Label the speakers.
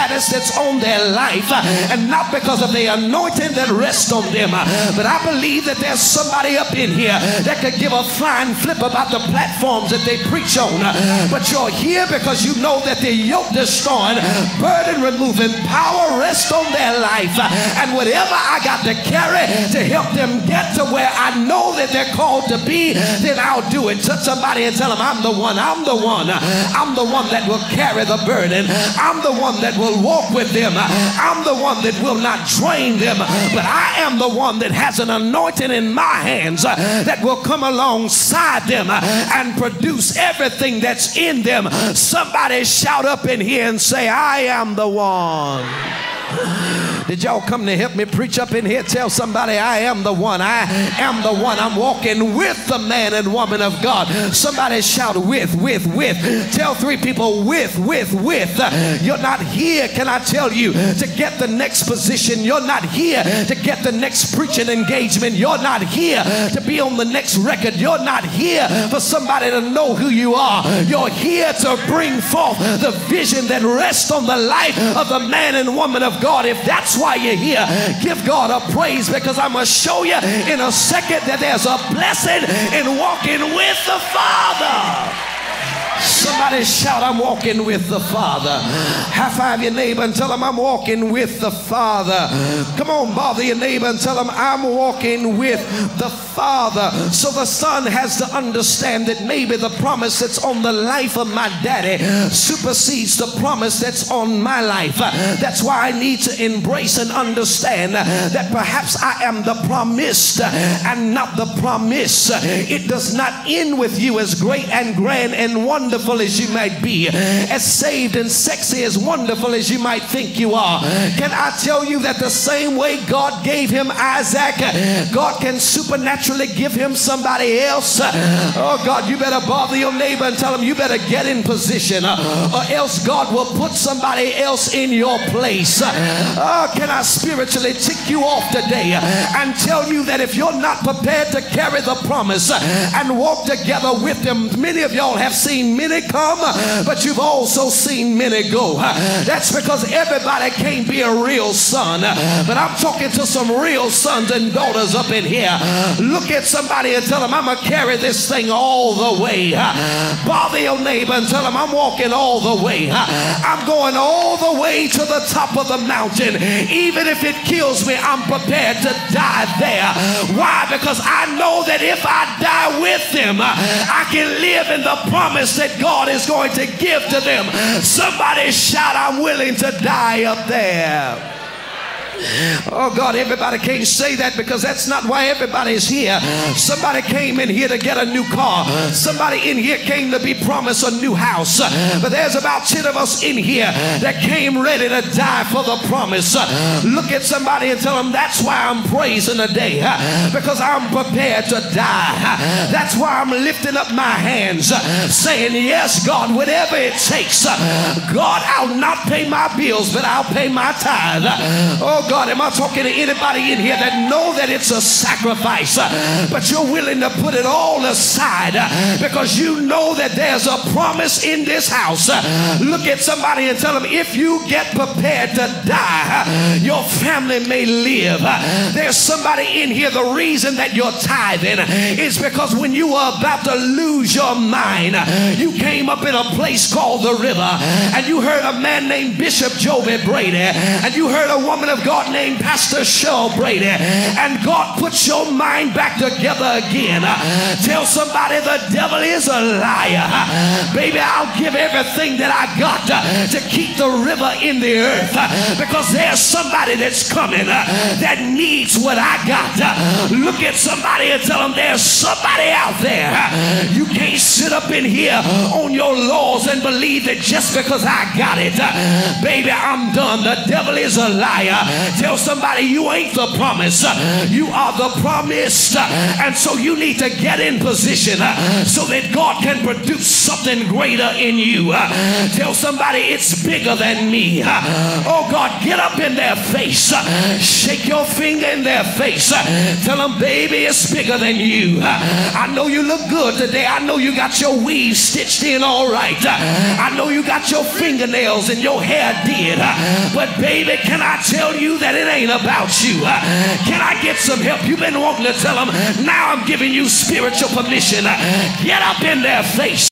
Speaker 1: status that's on their life, and not because of the anointing that rests on them. But I believe that there's somebody up in here that could give a flying flip about the platforms that they preach on. But you're here because you know that the yoke destroying, burden removing power rests on their life. And whatever I got to carry to help them get to where I know that they're called to be, then I'll do it. Touch somebody and tell them, I'm the one. I'm the one. I'm the one that will carry the burden. I'm the one that will walk with them. I'm the one that will not drain them. But I am the one that has an anointing in my hands that will come alongside them and produce everything that's in them. Somebody shout up in here and say, I am the one. Did y'all come to help me preach up in here? Tell somebody, I am the one. I am the one. I'm walking with the man and woman of God. Somebody shout with. Tell three people with. You're not here, can I tell you, to get the next position. You're not here to get the next preaching engagement. You're not here to be on the next record. You're not here for somebody to know who you are. You're here to bring forth the vision that rests on the life of the man and woman of God. If that's why you're here, give God a praise, because I'm going to show you in a second that there's a blessing in walking with the Father. Somebody shout, I'm walking with the Father. High five your neighbor and tell him, I'm walking with the Father. Come on, bother your neighbor and tell him, I'm walking with the Father. So the son has to understand that maybe the promise that's on the life of my daddy supersedes the promise that's on my life. That's why I need to embrace and understand that perhaps I am the promised and not the promise. It does not end with you, as great and grand and wonderful as you might be, as saved and sexy, as wonderful as you might think you are. Can I tell you that the same way God gave him Isaac, God can supernaturally give him somebody else? Oh God, you better bother your neighbor and tell him, you better get in position, or else God will put somebody else in your place. Can I spiritually tick you off today and tell you that if you're not prepared to carry the promise and walk together with them, many of y'all have seen many come, but you've also seen many go. That's because everybody can't be a real son, but I'm talking to some real sons and daughters up in here. Look at somebody and tell them, I'm going to carry this thing all the way. Bother your neighbor and tell them, I'm walking all the way. I'm going all the way to the top of the mountain. Even if it kills me, I'm prepared to die there. Why? Because I know that if I die with them, I can live in the promise that God is going to give to them. Somebody shout, I'm willing to die up there. Oh God, everybody can't say that, because that's not why everybody's here. Somebody came in here to get a new car. Somebody in here came to be promised a new house. But there's about 10 of us in here that came ready to die for the promise. Look at somebody and tell them, that's why I'm praising today, because I'm prepared to die. That's why I'm lifting up my hands, saying, yes God, whatever it takes. God, I'll not pay my bills, but I'll pay my tithe. Oh God, am I talking to anybody in here that know that it's a sacrifice, but you're willing to put it all aside because you know that there's a promise in this house? Look at somebody and tell them, if you get prepared to die, your family may live. There's somebody in here, the reason that you're tithing is because when you were about to lose your mind, you came up in a place called the river, and you heard a man named Bishop Joby Brady, and you heard a woman of God named Pastor Cheryl Brady, and God puts your mind back together again. Tell somebody, the devil is a liar. Baby, I'll give everything that I got to keep the river in the earth, because there's somebody that's coming that needs what I got. Look at somebody and tell them, there's somebody out there. You can't sit up in here on your laws and believe that just because I got it, baby, I'm done. The devil is a liar. Tell somebody you ain't the promise. You are the promised. And so you need to get in position so that God can produce something greater in you. Tell somebody it's bigger than me. Oh God, get up in their face. Shake your finger in their face. Tell them, baby, it's bigger than you. I know you look good today. I know you got your weave stitched in all right. I know you got your fingernails and your hair did. But baby, can I tell you that it ain't about you? Can I get some help? You've been wanting to tell them. Now I'm giving you spiritual permission. Get up in their face